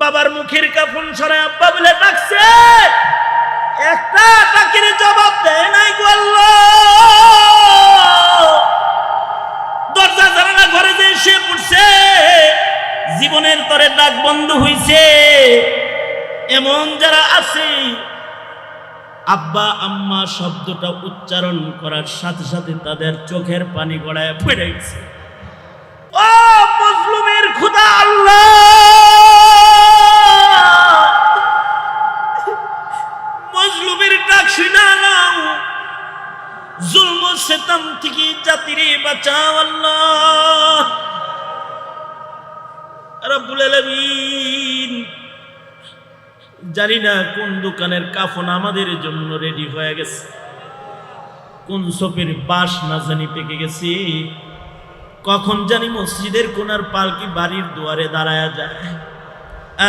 বাবার মুখের কাফন সরায় আব্বা বলে ডাকছে, একটা ডাকের জবাব দেয় নাই গো আল্লাহ। দরজা জানালা ঘরে যে শুয়ে পড়ছে, জীবনের তরে ডাক বন্ধ হইছে। এমন যারা আছে আব্বা আম্মা শব্দটা উচ্চারণ করার সাথে সাথে তাদের চোখের পানি গড়ায় পড়ে গেছে। ও মজলুমের খোদা আল্লাহ, মজলুমের ডাক শুনা নাও, জুলম সিতম থেকে জাতিরে বাঁচাও আল্লাহ রাব্বুল আলামিন। জানি না কোন দোকানের কাফন আমাদের জন্য রেডি হয়ে গেছে, কোন সোপের বাঁশ না জানি পেকে গেছে, কখন জানি মসজিদের কোনার পালকি বাড়ির দুয়ারে দাঁড়ায়া যায়।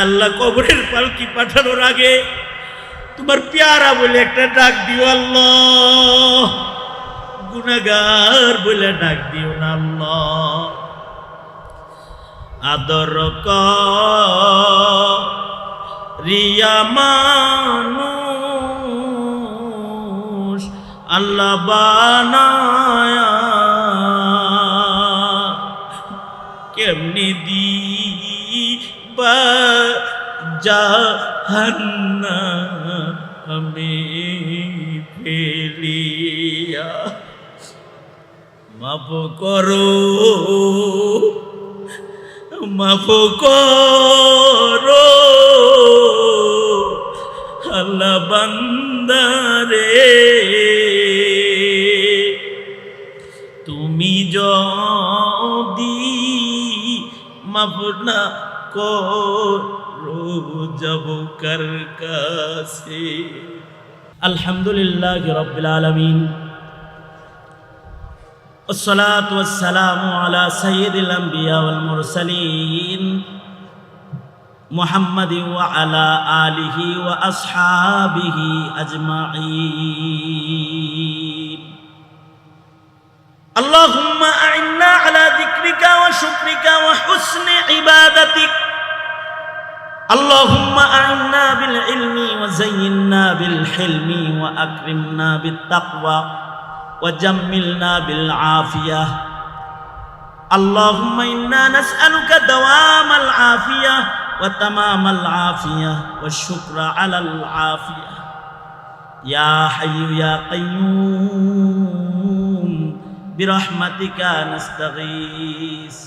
আল্লাহ, কবরের পালকি পাঠানোর আগে তোমার পেয়ারা বলে একটা ডাক দিও আল্লাহ, গুনাহগার বলে ডাক দিও না আল্লাহ। আদর রিয়া মানুষ আল্লাহ বানায়া, কেমনি দিবা জাহান্নামে ফেলিয়া। মাফ করো, মাফ করো আল্লাহ বান্দারে, তুমি যদি মাফ না করো যাব কার কাছে। আলহামদুলিল্লাহ রাব্বিল আলামিন, والصلاة والسلام على سيد الأنبياء والمرسلين محمد وعلى آله وأصحابه أجمعين. اللهم أعنا على ذكرك وشكرك وحسن عبادتك. اللهم أعنا بالعلم وزينا بالحلم وأكرمنا بالتقوى وجملنا بالعافية. اللهم إنا نسألك دوام العافية وتمام العافية والشكر على العافية. يا حي يا قيوم برحمتك نستغيث.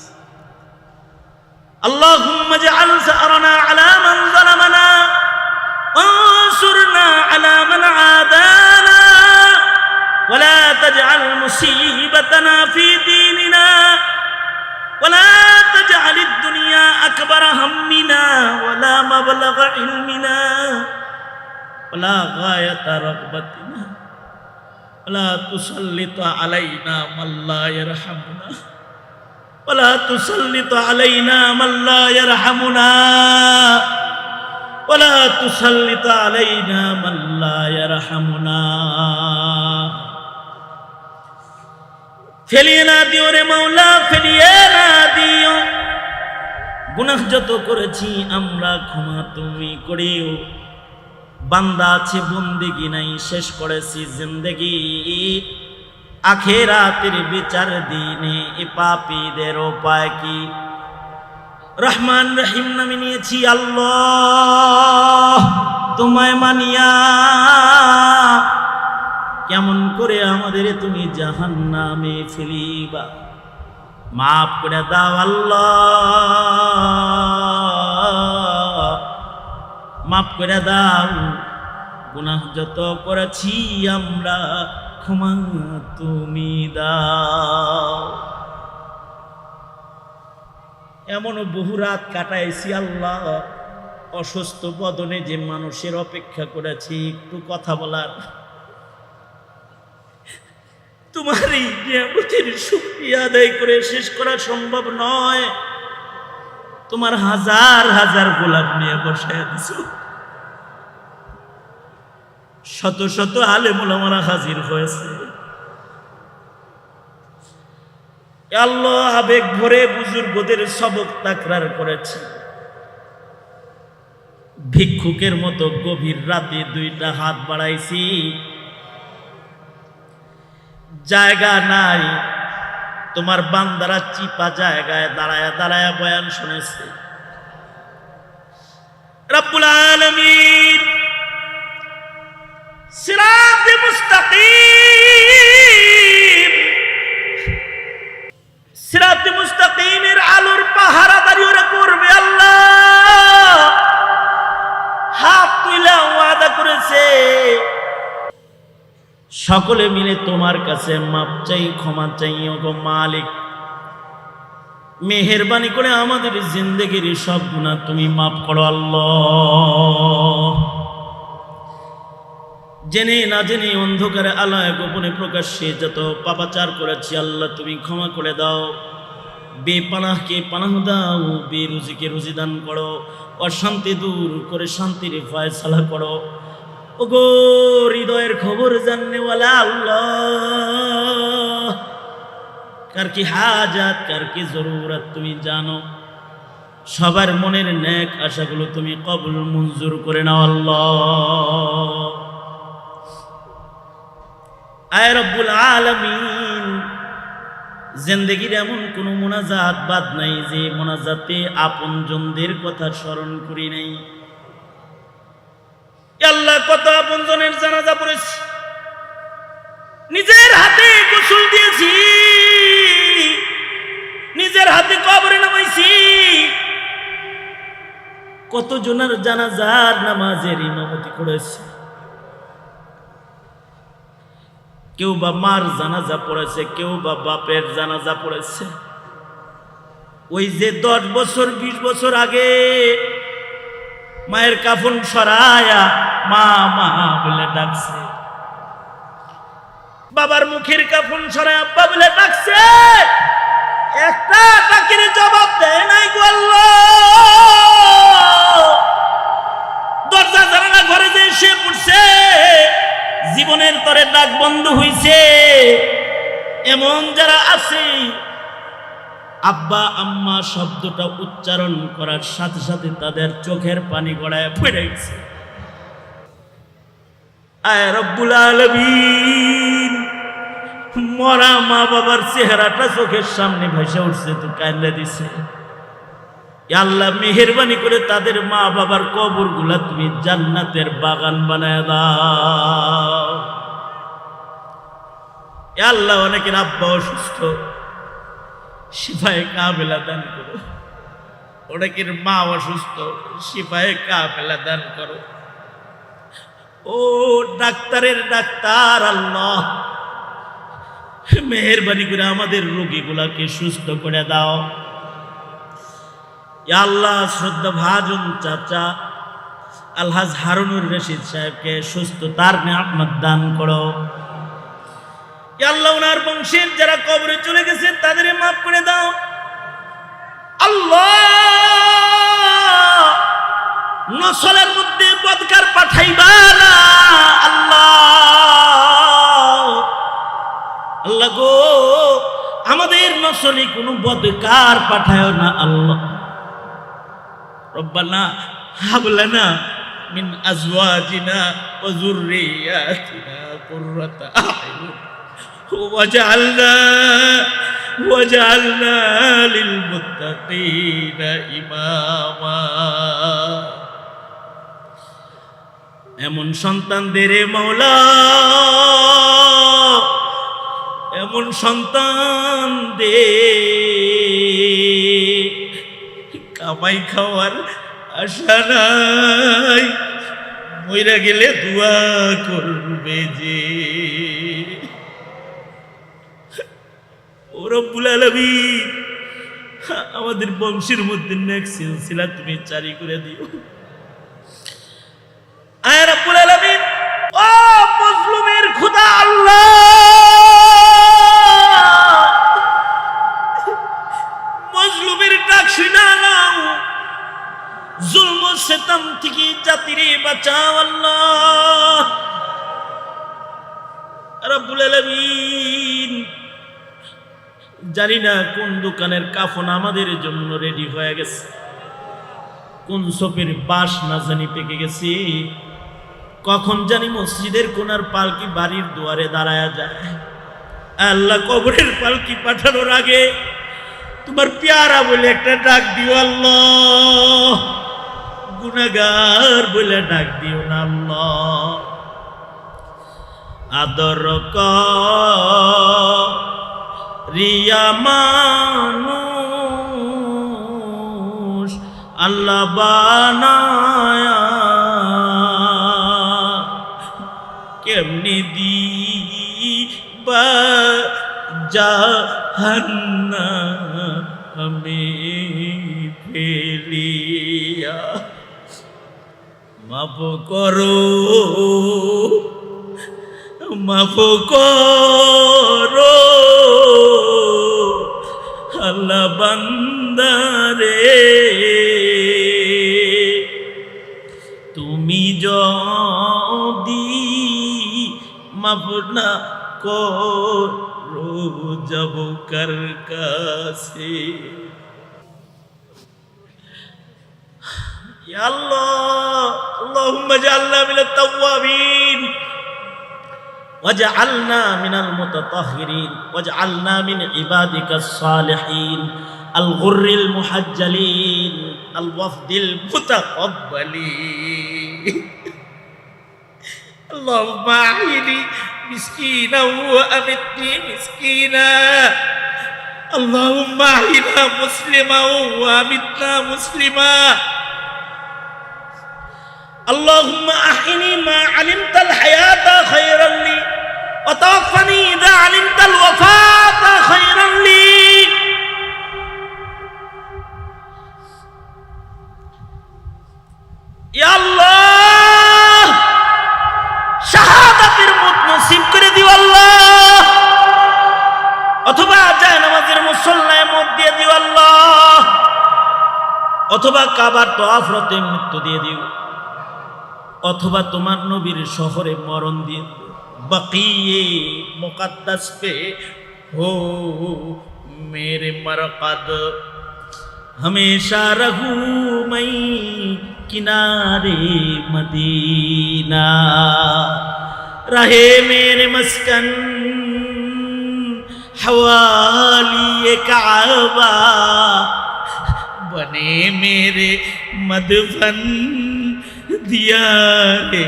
اللهم اجعل ثأرنا على من ظلمنا وانصرنا على من عادانا ولا تجعل مصيبتنا في ديننا ولا تجعل الدنيا أكبر همنا ولا مبلغ علمنا ولا غاية رغبتنا ولا تسلط علينا من لا يرحمنا ولا تسلط علينا من لا يرحمنا ولا تسلط علينا من لا يرحمنا. ফেলিয়ে না দিও রে মাওলা, ফেলিয়ে না দিও। গুনাহ যত করেছি আমরা ক্ষমা তুমি করিও। বান্দা আছে বন্দেগি নাই, শেষ করেছি জিন্দেগি, আখিরাতের বিচার দিনে এ পাপীদের উপায় কি? রহমান রহিম নামে নিয়েছি আল্লাহ, তোমায় মানিয়া কেমন করে আমাদের তুমি জাহান্নামে ফেলিবা? মাফ করে দাও আল্লাহ, মাফ করে দাও। গুনাহ যত করেছি আমরা ক্ষমা তুমি দাও। এমন বহু রাত কাটাইছি আল্লাহ, অসুস্থ বদনে যে মানুষের অপেক্ষা করেছি একটু কথা বলার, তোমার এই নিয়ামতের শুকরিয়া আদায় করে শেষ করা সম্ভব নয়। তোমার হাজার হাজার গোলাপ নিয়ে বসায় দিছো, শত শত আলেম ওলামারা হাজির হয়েছে। আল্লাহ, আবেগ ভরে বুজুর্গদের সবক তাকরার করেছি, ভিক্ষুকের মতো গভীর রাতে দুইটা হাত বাড়াইছি, জায়গা নাই। তোমার বান্দারা চিপা জায়গায় দাঁড়ায়া দাঁড়ায়া বয়ান শুনেছে। রব্বুল আলামিন সিরাতে মুস্তাকিম, সিরাতে মুস্তাকিমের আলোর পাহারাদারি ওরা করবে। আল্লাহ হাত তুইলা ওয়াদা করেছে, সকলে মিলে তোমার কাছে মাপ চাই, ক্ষমা চাই। ওগো মালিক, মেহেরবানি করে আমাদের জিন্দেগির সব গুনাহ তুমি মাফ করো আল্লাহ। জেনে না জেনে অন্ধকারে আলোয় গোপনে প্রকাশ্যে যত পাপাচার করেছি আল্লাহ তুমি ক্ষমা করে দাও। বেপানাহকে পানাহ দাও, বেরুজিকে রুজি দান করো, অশান্তি দূর করে শান্তির ফয়সালা করো। ওগো হৃদয়ের খবর জাননেওয়ালা আল্লাহ, কার কি হাজাত, কার কি জরুরত তুমি জানো। সবার মনের নেক আশাগুলো তুমি কবুল মঞ্জুর করে নাও আল্লাহ। আয় রব্বুল আলামিন, জিন্দেগির এমন কোন মোনাজাত বাদ নাই যে মোনাজাতে আপনজনদের কথা স্মরণ করি নাই। আল্লাহ কত আপনজনের জানাজা পড়েছি, নিজের হাতে গোসল দিয়েছি, নিজের হাতে কবরে নামাইছি। কত জনের জানাজার নামাজের ইমামতি করেছি। কেউ বা মার জানাজা পড়েছে, কেউ বা বাপের জানাজা পড়েছে। ওই যে 10 বছর 20 বছর আগে মায়ের কাফন সরায়া মা মা বলে ডাকছে, বাবার মুখের কাফন সরায়া আব্বা বলে ডাকছে, একটা ডাকের জবাব দেয় নাই গো আল্লাহ। দরজা জানালা ঘরে যে সে পড়ছে, জীবনের তরে ডাক বন্ধ হইছে। এমন যারা আছে আব্বা আম্মা শব্দটা উচ্চারণ করার সাথে সাথে তাদের চোখের পানি গড়ায় পড়ে গেছে। আয় রব্বুল আলামিন, মরা মা বাবার চেহারাটা চোখের সামনে ভেসে উঠছে, তো কান্না দিছে। আল্লাহ মেহেরবানি করে তাদের মা বাবার কবর গুলা তুমি জান্নাতের বাগান বানায় দাও। আল্লাহ অনেকের আব্বা অসুস্থ, শিফায়ে কামেলা দান করো। অনেকের মা অসুস্থ, শিফায়ে কামেলা দান করো। ও ডাক্তারের ডাক্তার আল্লাহ, মেহেরবানি করে আমাদের রোগীগুলাকে সুস্থ করে দাও। আল্লাহ শ্রদ্ধা ভাজন চাচা আলহাজ হারুনুর রশিদ সাহেবকে সুস্থতার নিয়ামত দান করো। আল্লাহ ওনার বংশের যারা কবরে চলে গেছে তাদের মাফ করে দাও আল্লাহ। নসলের মধ্যে বদকার পাঠাইবা না আল্লাহ। আল্লাহ গো, আমাদের নসলে কোনো বদকার পাঠায় না আল্লাহ। রব্বানা হাব লানা মিন আজওয়াজিনা ওয়া যুররিয়াতিনা কুররাতা আ'য়ুন ওয়াজআলনা লিল মুত্তাকিনা ইমামা। এমন সন্তান দে রে মাওলা, এমন সন্তান দে কামাই খাওয়ার আশা নাই, মইরা গেলে দোয়া করবে যে। ও রব্বুল আলামিন, আমাদের বংশের মধ্যে নেক সিলসিলা তুমি জারি করে দিও। আয় রব্বুল আলামিন, ও মজলুমের খোদা আল্লাহ, মজলুমের ডাক শুনা নাও, জুলম সিতম থেকে জাতিরে বাঁচাও আল্লাহ রব্বুল আলামিন। জানি না কোন দোকানের কাফন আমাদের জন্য রেডি হয়ে গেছে। কোন সোপের বাস না জানি পেকে গেছি, কখন জানি মসজিদের কোনার পালকি বাড়ির দুয়ারে দাঁড়ায়া যায়। আল্লাহ, কবরের পালকি পাঠানোর আগে তোমার পেয়ারা বলে একটা ডাক দিও আল্লাহ, গুনাহগার বলে ডাক দিও না আল্লাহ। আদর রিয়া মানুষ আল্লাহ বানায়া, কেমনি দিবা জাহান্নামে ফেলিয়া। মাফ করো, মাফ করো আল্লাহ বান্দারে, তুমি যদি মাফ না করো যাব কার কাছে। ইয়া আল্লাহ, আল্লাহুম্মা জাআলনা মিনাত তাওয়াবিন ওয়াজআলনা মিনাল মুতাতাহহিরিন ওয়াজআলনা মিন ইবাদিকাস সালিহিন আল গুররিল মুহাজ্জালিন আল ওয়াফদিল মুতাকাব্বালিন। আল্লাহুম্মা আহইনি মিসকিনা ওয়া আমিতনি মিসকিনা। আল্লাহুম্মা আহইনা মুসলিমা ওয়া আমিতনা মুসলিমা। আল্লাহুম্মা আহইনি মা আলিমতাল হায়াতা খায়রান লি ওয়া তাওফানি ইযা আলিমতাল ওয়াফাতা খায়রান লি। ইয়া আল্লাহ, শাহাদাতের মত নসিব করে দিও আল্লাহ, অথবা যায় নামাজের মুসল্লায় মত দিয়ে দিও আল্লাহ, অথবা কাবার তওয়াফরতে মৃত্যু দিয়ে দিও, অথবা তোমার নবীর শহরে মরণ দিয়ে দিও। বকিয়ে মুকদ্দাস পে हो मेरे मरकद हमेशा रहूं मैं किनारे मदीना रहे मेरे मस्कन हवाली काबा बने मेरे मदफन दिया रे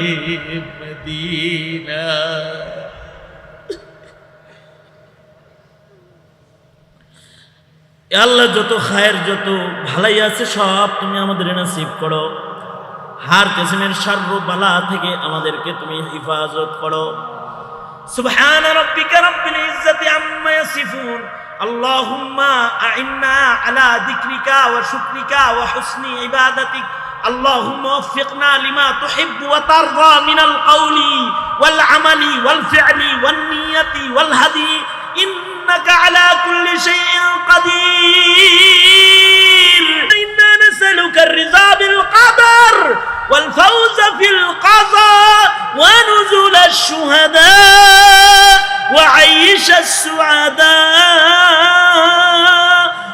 मदीना। আল্লাহ, যত খায়ের যত ভালাই আছে সব তুমি আমাদের নসিব করো। হার কিসমের শারর বালা থেকে আমাদেরকে তুমি হিফাজত করো। সুবহান রাব্বিকা রাব্বিল ইজ্জাতি আম্মা ইয়াসিফুন। আল্লাহুম্মা আ'ইন্না আলা যিকরিকা ওয়া শুকরিকা ওয়া হুসনি ইবাদাতিক। اللهم وفقنا لما تحب وترضى من القول والعمل والفعل والنية والهدي إنك على كل شيء قدير. إنا نسألك الرضا بالقدر والفوز في القضاء ونزل الشهداء وعيش السعداء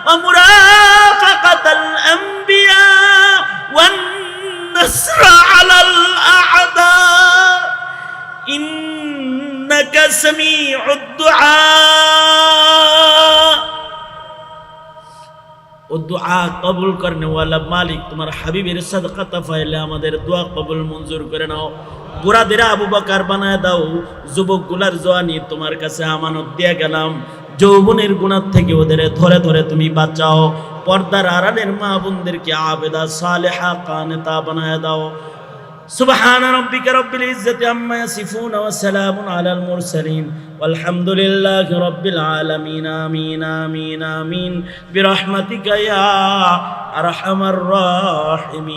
ومرافقة الأنبياء والنصر على الأعداء إنك سميع الدعاء. ও দুআ কবুল করনে ওয়ালা মালিক, তোমার হাবিবের সাদকাতা ফাইলে আমাদের দোয়া কবুল মঞ্জুর করে নাও। বুড়াদের আবু বকর বানায় দাও, যুবকগুলার জওয়ানি তোমার কাছে আমানত দিয়ে গেলাম। যৌবনের গুনাহ থেকে ওদের ধরে ধরে তুমি বাঁচাও। পর্দার আড়ালের মা বোনদেরকে আবেদা সালেহা কানেতা বানায় দাও। সুবহান রাব্বিকা রাব্বিল ইজ্জাতি আম্মা ইয়াসিফুন ওয়া সালামুন আলাল মুরসালিন ওয়ালহামদুলিল্লাহি রাব্বিল আলামিন। আমিন আমিন আমিন বিরহমাতিকা ইয়া আরহামার রাহিমিন।